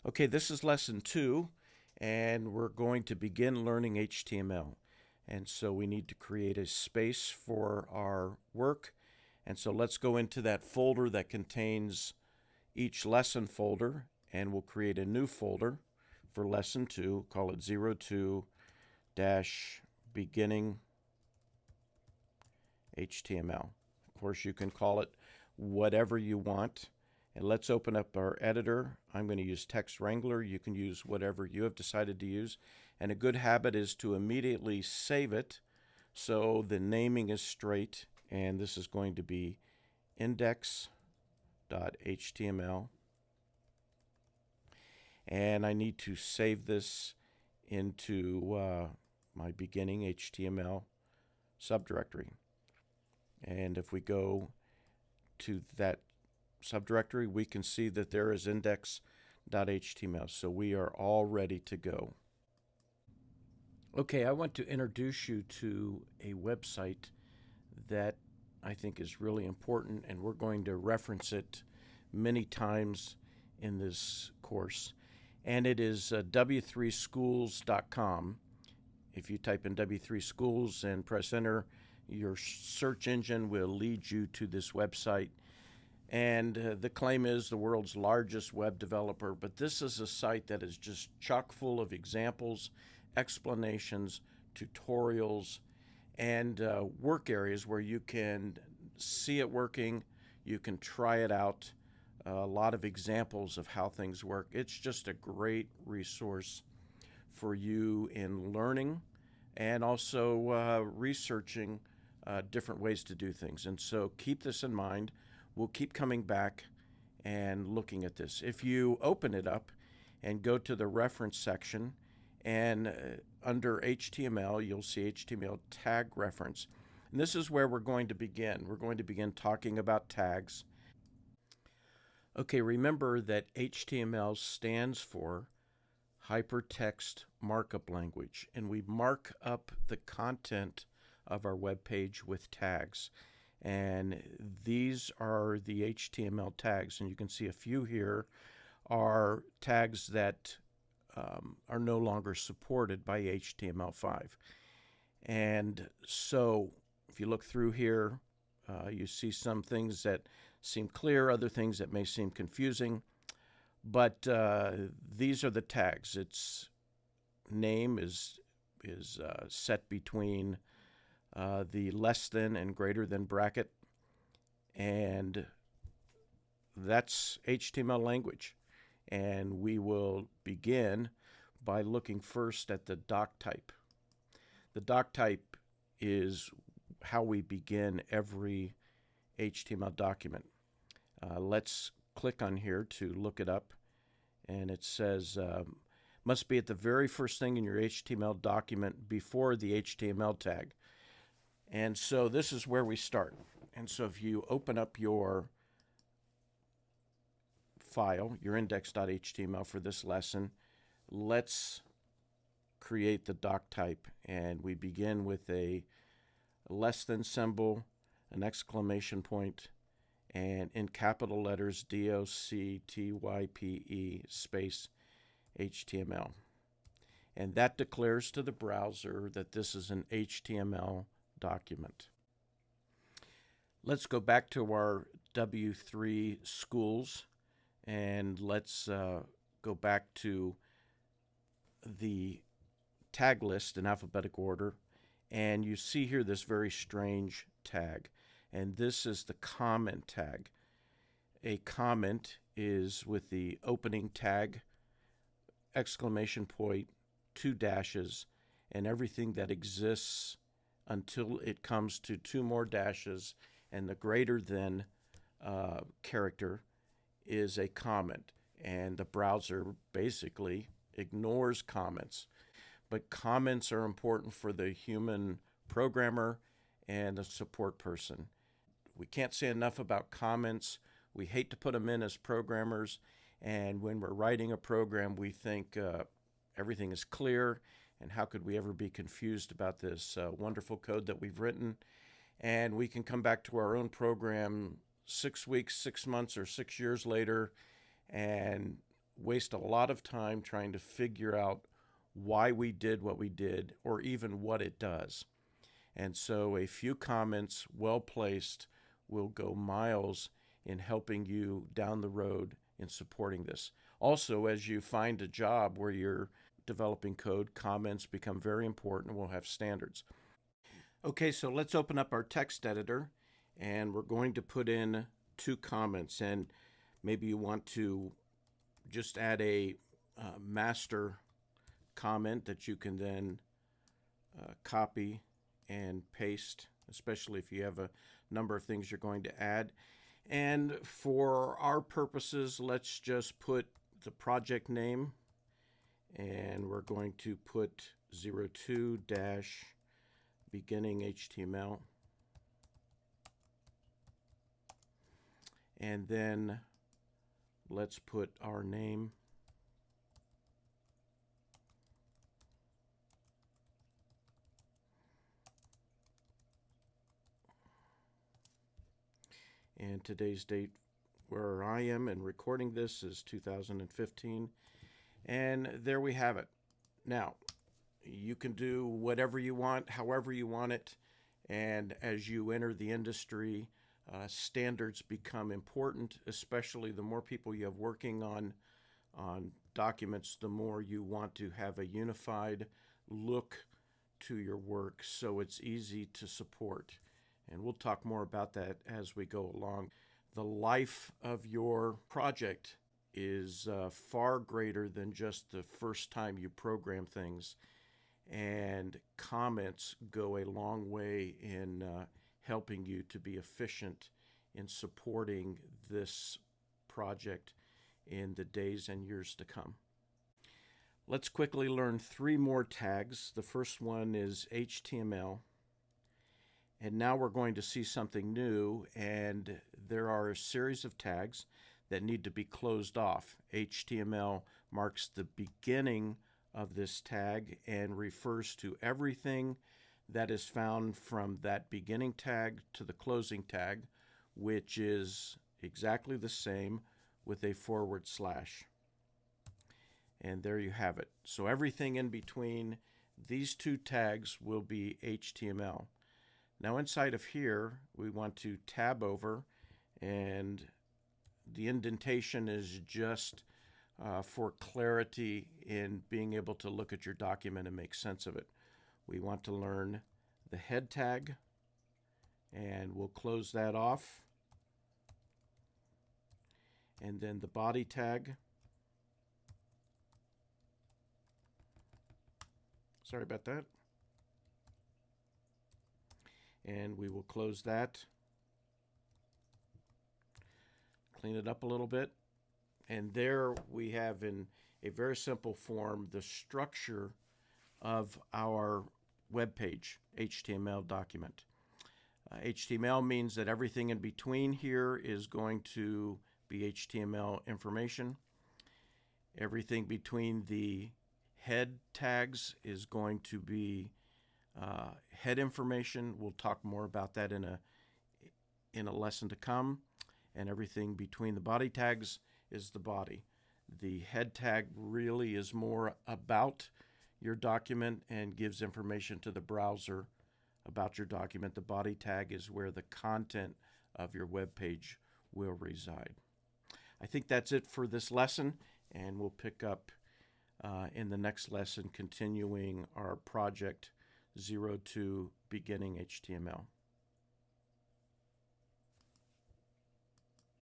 Okay, this is lesson 2, and we're going to begin learning HTML. And so we need to create a space for our work. And so let's go into that folder that contains each lesson folder, and we'll create a new folder for lesson 2, call it 02-beginning HTML. Of course, you can call it whatever you want. And let's open up our editor. I'm going to use Text Wrangler. You can use whatever you have decided to use. And a good habit is to immediately save it so the naming is straight. And this is going to be index.html. And I need to save this into my beginning HTML subdirectory. And if we go to that subdirectory, we can see that there is index.html. So we are all ready to go. Okay, I want to introduce you to a website that I think is really important, and we're going to reference it many times in this course. And it is w3schools.com. If you type in W3Schools and press enter, your search engine will lead you to this website. And the claim is the world's largest web developer, but this is a site that is just chock full of examples, explanations, tutorials, and work areas where you can see it working, you can try it out, a lot of examples of how things work. It's just a great resource for you in learning and also researching different ways to do things. And so keep this in mind. We'll keep coming back and looking at this. If you open it up and go to the reference section, and under HTML, you'll see HTML tag reference. And this is where we're going to begin. We're going to begin talking about tags. Okay, remember that HTML stands for Hypertext Markup Language, and we mark up the content of our web page with tags. And these are the HTML tags, and you can see a few here are tags that are no longer supported by HTML5. And so if you look through here, you see some things that seem clear, other things that may seem confusing. But these are the tags. Its name is set between the less than and greater than bracket, and that's HTML language. And we will begin by looking first at the doc type. The doc type is how we begin every HTML document. Let's click on here to look it up, and it says must be at the very first thing in your HTML document before the HTML tag. And so this is where we start. And so if you open up your file, your index.html for this lesson, let's create the doc type. And we begin with a less than symbol, an exclamation point, and in capital letters, DOCTYPE space HTML. And that declares to the browser that this is an HTML document. Let's go back to our W3 schools, and let's go back to the tag list in alphabetical order. And you see here this very strange tag, and this is the comment tag. A comment is with the opening tag, exclamation point, 2 dashes, and everything that exists until it comes to 2 more dashes, and the greater than character is a comment. And the browser basically ignores comments. But comments are important for the human programmer and the support person. We can't say enough about comments. We hate to put them in as programmers, and when we're writing a program, we think everything is clear, and how could we ever be confused about this wonderful code that we've written? And we can come back to our own program 6 weeks, 6 months, or 6 years later, and waste a lot of time trying to figure out why we did what we did or even what it does. And so a few comments, well placed, will go miles in helping you down the road in supporting this. Also, as you find a job where you're developing code, comments become very important. We'll have standards. Okay, so let's open up our text editor, and we're going to put in 2 comments. And maybe you want to just add a master comment that you can then copy and paste, especially if you have a number of things you're going to add. And for our purposes, let's just put the project name, and we're going to put 02-beginning HTML. And then let's put our name. And today's date where I am and recording this is 2015. And there we have it. Now, you can do whatever you want, however you want it. And as you enter the industry, standards become important, especially the more people you have working on documents, the more you want to have a unified look to your work so it's easy to support. And we'll talk more about that as we go along. The life of your project is far greater than just the first time you program things. And comments go a long way in helping you to be efficient in supporting this project in the days and years to come. Let's quickly learn 3 more tags. The first one is HTML. And now we're going to see something new, and there are a series of tags that need to be closed off. HTML marks the beginning of this tag and refers to everything that is found from that beginning tag to the closing tag, which is exactly the same with a /. And there you have it. So everything in between these 2 tags will be HTML. Now inside of here, we want to tab over, and the indentation is just for clarity in being able to look at your document and make sense of it. We want to learn the head tag, and we'll close that off. And then the body tag. Sorry about that. And we will close that. Clean it up a little bit. And there we have, in a very simple form, the structure of our web page HTML document. HTML means that everything in between here is going to be HTML information. Everything between the head tags is going to be head information. We'll talk more about that in a lesson to come. And everything between the body tags is the body. The head tag really is more about your document and gives information to the browser about your document. The body tag is where the content of your web page will reside. I think that's it for this lesson, and we'll pick up in the next lesson, continuing our project 02 beginning HTML.